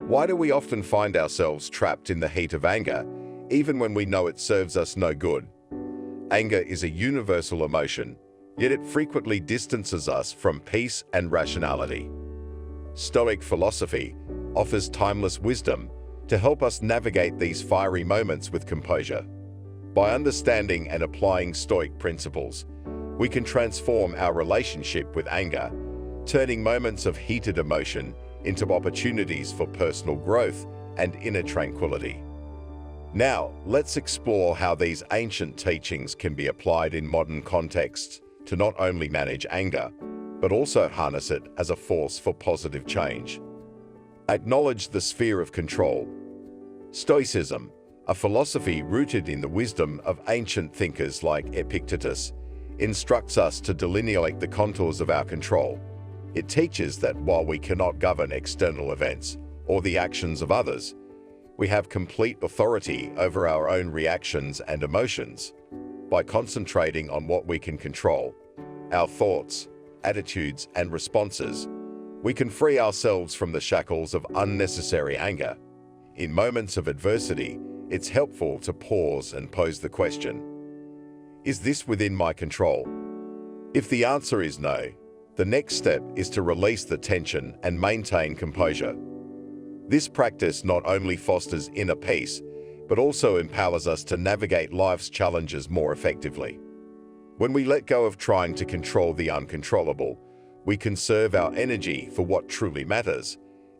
Why do we often find ourselves trapped in the heat of anger, even when we know it serves us no good? Anger is a universal emotion, yet it frequently distances us from peace and rationality. Stoic philosophy offers timeless wisdom to help us navigate these fiery moments with composure. By understanding and applying Stoic principles, we can transform our relationship with anger, turning moments of heated emotion into opportunities for personal growth and inner tranquility. Now, let's explore how these ancient teachings can be applied in modern contexts to not only manage anger, but also harness it as a force for positive change. Acknowledge the sphere of control. Stoicism, a philosophy rooted in the wisdom of ancient thinkers like Epictetus, instructs us to delineate the contours of our control. It teaches that while we cannot govern external events or the actions of others, we have complete authority over our own reactions and emotions. By concentrating on what we can control, our thoughts, attitudes, and responses, we can free ourselves from the shackles of unnecessary anger. In moments of adversity, it's helpful to pause and pose the question, is this within my control? If the answer is no, the next step is to release the tension and maintain composure. This practice not only fosters inner peace, but also empowers us to navigate life's challenges more effectively. When we let go of trying to control the uncontrollable, we conserve our energy for what truly matters,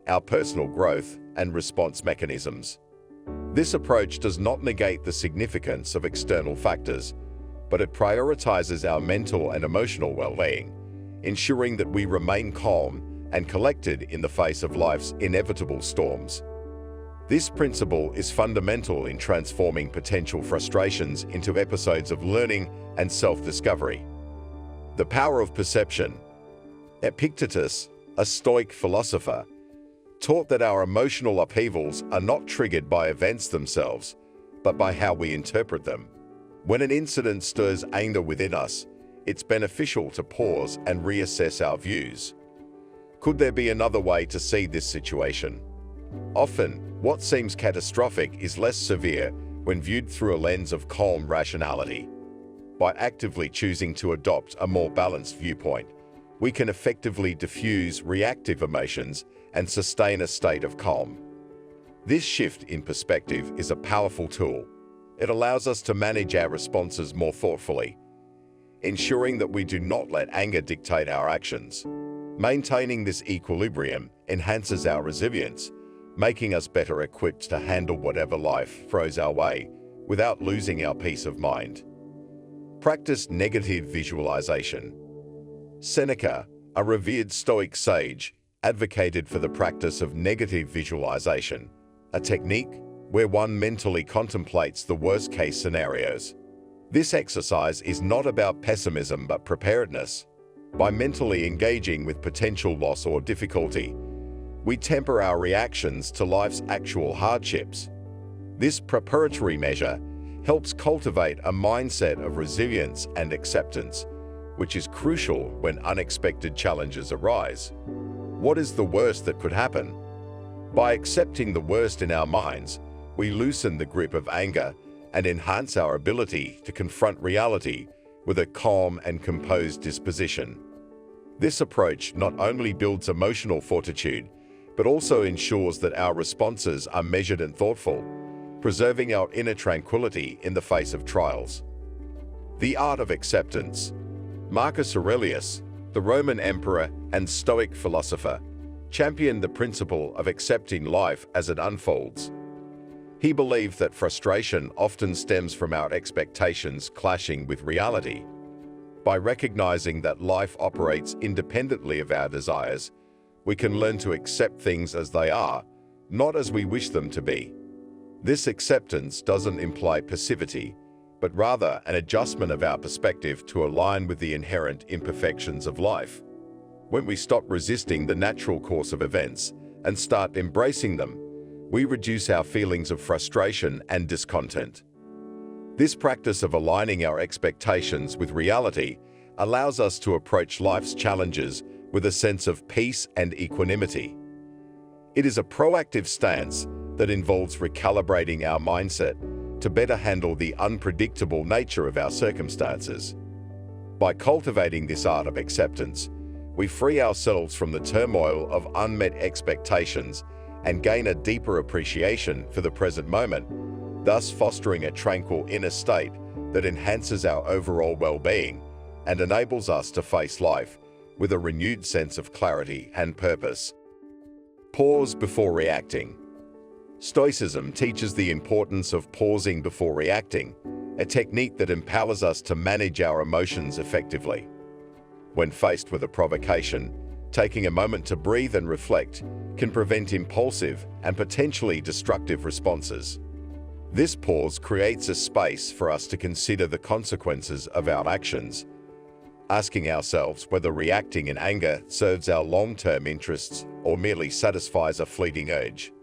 our personal growth and response mechanisms. This approach does not negate the significance of external factors, but it prioritizes our mental and emotional well-being, ensuring that we remain calm and collected in the face of life's inevitable storms. This principle is fundamental in transforming potential frustrations into episodes of learning and self-discovery. The power of perception. Epictetus, a Stoic philosopher, taught that our emotional upheavals are not triggered by events themselves, but by how we interpret them. When an incident stirs anger within us, it's beneficial to pause and reassess our views. Could there be another way to see this situation? Often, what seems catastrophic is less severe when viewed through a lens of calm rationality. By actively choosing to adopt a more balanced viewpoint, we can effectively diffuse reactive emotions and sustain a state of calm. This shift in perspective is a powerful tool. It allows us to manage our responses more thoughtfully, ensuring that we do not let anger dictate our actions. Maintaining this equilibrium enhances our resilience, making us better equipped to handle whatever life throws our way without losing our peace of mind. Practice negative visualization. Seneca, a revered Stoic sage, advocated for the practice of negative visualization, a technique where one mentally contemplates the worst-case scenarios. This exercise is not about pessimism but preparedness. By mentally engaging with potential loss or difficulty, we temper our reactions to life's actual hardships. This preparatory measure helps cultivate a mindset of resilience and acceptance, which is crucial when unexpected challenges arise. What is the worst that could happen? By accepting the worst in our minds, we loosen the grip of anger and enhance our ability to confront reality with a calm and composed disposition. This approach not only builds emotional fortitude, but also ensures that our responses are measured and thoughtful, preserving our inner tranquility in the face of trials. The art of acceptance. Marcus Aurelius, the Roman emperor and Stoic philosopher, championed the principle of accepting life as it unfolds. He believed that frustration often stems from our expectations clashing with reality. By recognizing that life operates independently of our desires, we can learn to accept things as they are, not as we wish them to be. This acceptance doesn't imply passivity, but rather an adjustment of our perspective to align with the inherent imperfections of life. When we stop resisting the natural course of events and start embracing them, we reduce our feelings of frustration and discontent. This practice of aligning our expectations with reality allows us to approach life's challenges with a sense of peace and equanimity. It is a proactive stance that involves recalibrating our mindset to better handle the unpredictable nature of our circumstances. By cultivating this art of acceptance, we free ourselves from the turmoil of unmet expectations and gain a deeper appreciation for the present moment, thus fostering a tranquil inner state that enhances our overall well-being and enables us to face life with a renewed sense of clarity and purpose. Pause before reacting. Stoicism teaches the importance of pausing before reacting, a technique that empowers us to manage our emotions effectively. When faced with a provocation, taking a moment to breathe and reflect can prevent impulsive and potentially destructive responses. This pause creates a space for us to consider the consequences of our actions, asking ourselves whether reacting in anger serves our long-term interests or merely satisfies a fleeting urge.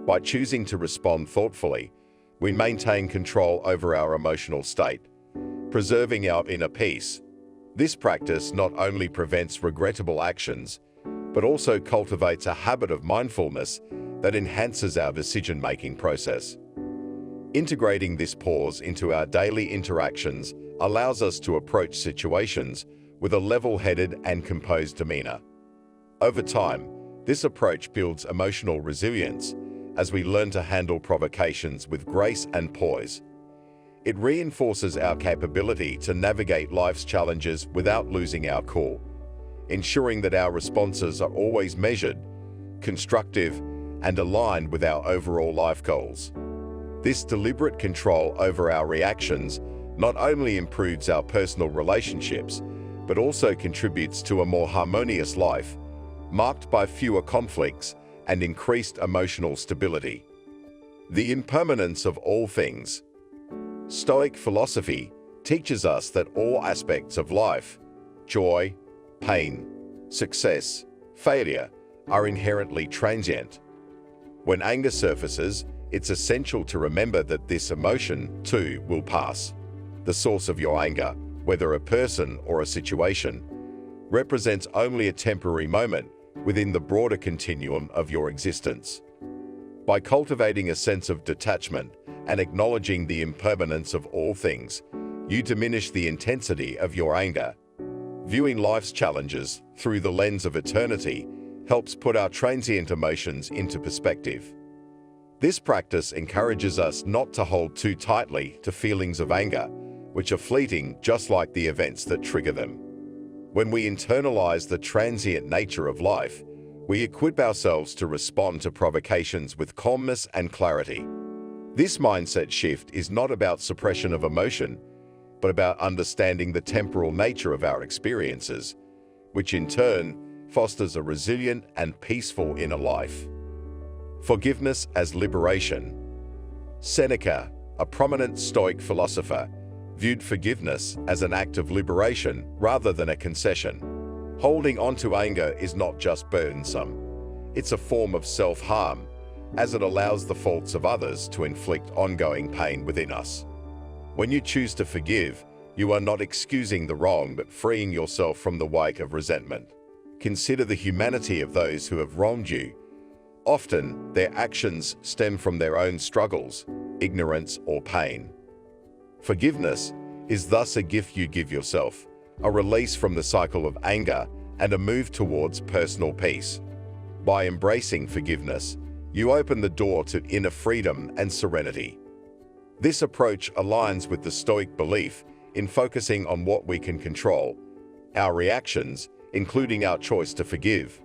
By choosing to respond thoughtfully, we maintain control over our emotional state, preserving our inner peace. This practice not only prevents regrettable actions, but also cultivates a habit of mindfulness that enhances our decision-making process. Integrating this pause into our daily interactions allows us to approach situations with a level-headed and composed demeanor. Over time, this approach builds emotional resilience as we learn to handle provocations with grace and poise. It reinforces our capability to navigate life's challenges without losing our cool, ensuring that our responses are always measured, constructive, and aligned with our overall life goals. This deliberate control over our reactions not only improves our personal relationships, but also contributes to a more harmonious life, marked by fewer conflicts and increased emotional stability. The impermanence of all things. Stoic philosophy teaches us that all aspects of life, joy, pain, success, failure, are inherently transient. When anger surfaces, it's essential to remember that this emotion, too, will pass. The source of your anger, whether a person or a situation, represents only a temporary moment within the broader continuum of your existence. By cultivating a sense of detachment and acknowledging the impermanence of all things, you diminish the intensity of your anger. Viewing life's challenges through the lens of eternity helps put our transient emotions into perspective. This practice encourages us not to hold too tightly to feelings of anger, which are fleeting just like the events that trigger them. When we internalize the transient nature of life, we equip ourselves to respond to provocations with calmness and clarity. This mindset shift is not about suppression of emotion, but about understanding the temporal nature of our experiences, which in turn fosters a resilient and peaceful inner life. Forgiveness as liberation. Seneca, a prominent Stoic philosopher, viewed forgiveness as an act of liberation rather than a concession. Holding on to anger is not just burdensome, it's a form of self-harm, as it allows the faults of others to inflict ongoing pain within us. When you choose to forgive, you are not excusing the wrong but freeing yourself from the weight of resentment. Consider the humanity of those who have wronged you. Often, their actions stem from their own struggles, ignorance, or pain. Forgiveness is thus a gift you give yourself, a release from the cycle of anger and a move towards personal peace. By embracing forgiveness, you open the door to inner freedom and serenity. This approach aligns with the Stoic belief in focusing on what we can control, our reactions, including our choice to forgive.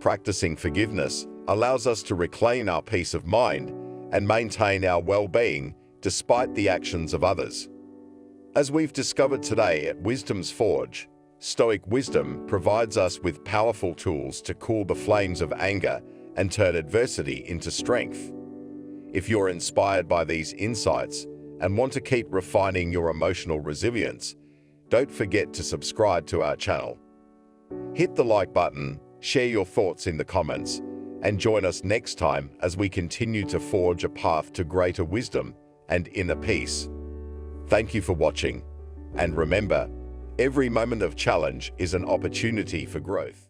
Practicing forgiveness allows us to reclaim our peace of mind and maintain our well-being despite the actions of others. As we've discovered today at Wisdom's Forge, Stoic wisdom provides us with powerful tools to cool the flames of anger and turn adversity into strength. If you're inspired by these insights and want to keep refining your emotional resilience, don't forget to subscribe to our channel. Hit the like button, share your thoughts in the comments, and join us next time as we continue to forge a path to greater wisdom and inner peace. Thank you for watching, and remember, every moment of challenge is an opportunity for growth.